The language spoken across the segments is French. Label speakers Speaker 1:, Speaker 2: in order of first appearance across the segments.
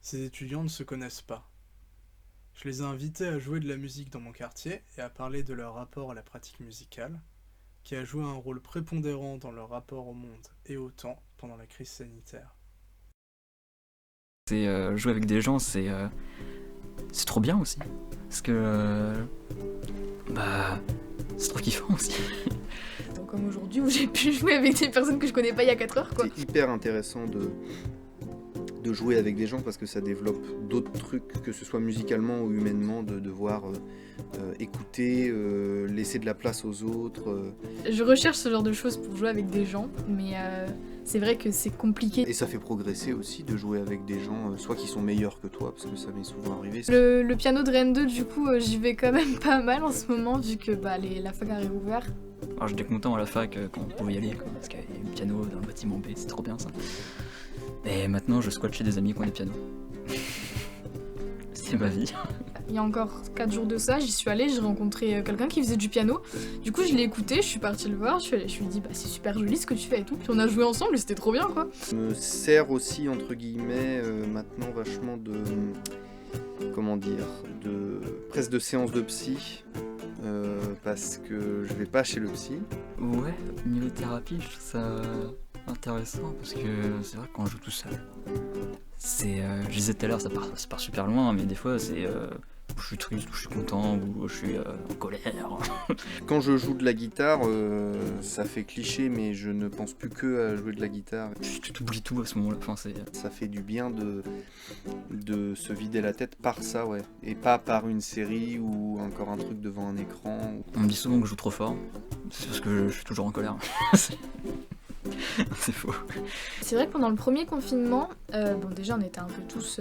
Speaker 1: Ces étudiants ne se connaissent pas. Je les ai invités à jouer de la musique dans mon quartier et à parler de leur rapport à la pratique musicale, qui a joué un rôle prépondérant dans leur rapport au monde et au temps pendant la crise sanitaire.
Speaker 2: Jouer avec des gens, c'est trop bien aussi. Parce que bah c'est trop kiffant aussi.
Speaker 3: Donc, comme aujourd'hui où j'ai pu jouer avec des personnes que je connais pas il y a 4 heures quoi.
Speaker 4: C'est hyper intéressant de jouer avec des gens parce que ça développe d'autres trucs, que ce soit musicalement ou humainement, de devoir écouter, laisser de la place aux autres.
Speaker 3: Je recherche ce genre de choses pour jouer avec des gens, mais c'est vrai que c'est compliqué.
Speaker 4: Et ça fait progresser aussi de jouer avec des gens, soit qui sont meilleurs que toi, parce que ça m'est souvent arrivé.
Speaker 3: Le piano de Rennes 2, du coup, j'y vais quand même pas mal en ce moment, vu que la fac a réouvert.
Speaker 2: Alors j'étais content à la fac quand on pouvait y aller, quoi, parce qu'il y avait le piano dans le bâtiment B, c'est trop bien ça. Et maintenant je squatte chez des amis qui ont des pianos. C'est ma vie.
Speaker 3: Il y a encore 4 jours de ça, j'y suis allée, j'ai rencontré quelqu'un qui faisait du piano. Du coup, je l'ai écouté, je suis partie le voir, je lui ai dit bah c'est super joli ce que tu fais et tout. Puis on a joué ensemble et c'était trop bien quoi.
Speaker 4: Ça me sert aussi, entre guillemets, maintenant vachement comment dire, presque de séance de psy. Parce que je vais pas chez le psy.
Speaker 2: Ouais, niveau thérapie, je trouve ça intéressant parce que c'est vrai que quand je joue tout seul, je disais tout à l'heure, ça part super loin, mais des fois c'est où je suis triste, où je suis content, où je suis en colère.
Speaker 4: Quand je joue de la guitare, ça fait cliché, mais je ne pense plus que à jouer de la guitare.
Speaker 2: Tu t'oublies tout à ce moment-là. Enfin,
Speaker 4: ça fait du bien de se vider la tête par ça, ouais. Et pas par une série ou encore un truc devant un écran.
Speaker 2: On me dit souvent que je joue trop fort, c'est parce que je suis toujours en colère. C'est faux.
Speaker 3: C'est vrai que pendant le premier confinement, bon déjà on était un peu tous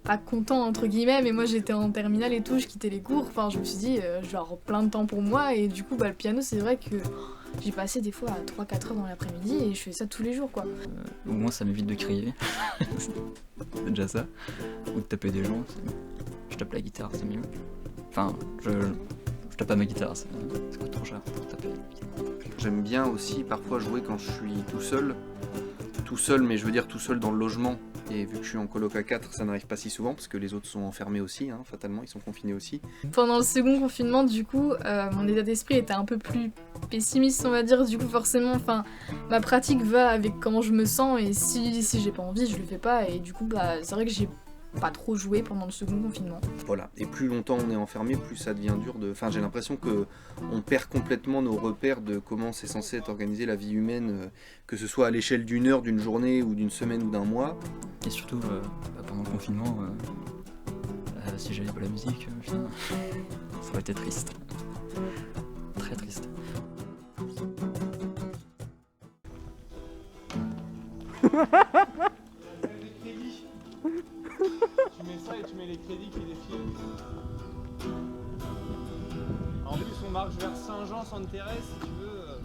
Speaker 3: pas contents entre guillemets, mais moi j'étais en terminale et tout, je quittais les cours, enfin je me suis dit je vais avoir plein de temps pour moi et du coup le piano c'est vrai que j'ai passé des fois à 3-4 heures dans l'après-midi et je fais ça tous les jours quoi.
Speaker 2: Au moins ça m'évite de crier, c'est déjà ça, ou de taper des gens, je tape la guitare c'est mieux. Enfin je tape pas ma guitare, ça coûte trop cher pour taper.
Speaker 4: J'aime bien aussi parfois jouer quand je suis tout seul, mais je veux dire tout seul dans le logement. Et vu que je suis en coloc à 4, ça n'arrive pas si souvent parce que les autres sont enfermés aussi, hein, fatalement, ils sont confinés aussi.
Speaker 3: Pendant le second confinement, du coup, mon état d'esprit était un peu plus pessimiste, on va dire. Du coup, forcément, ma pratique va avec comment je me sens et si j'ai pas envie, je le fais pas. Et du coup, c'est vrai que j'ai pas trop joué pendant le second confinement.
Speaker 4: Voilà, et plus longtemps on est enfermé, plus ça devient dur Enfin, j'ai l'impression que on perd complètement nos repères de comment c'est censé être organisé la vie humaine, que ce soit à l'échelle d'une heure, d'une journée, ou d'une semaine ou d'un mois.
Speaker 2: Et surtout, pendant le confinement, si j'avais pas la musique, putain, ça aurait été triste. Très triste.
Speaker 5: Tu mets ça et tu mets les crédits qui défilent. En plus on marche vers Saint-Jean, Sainte-Thérèse si tu veux.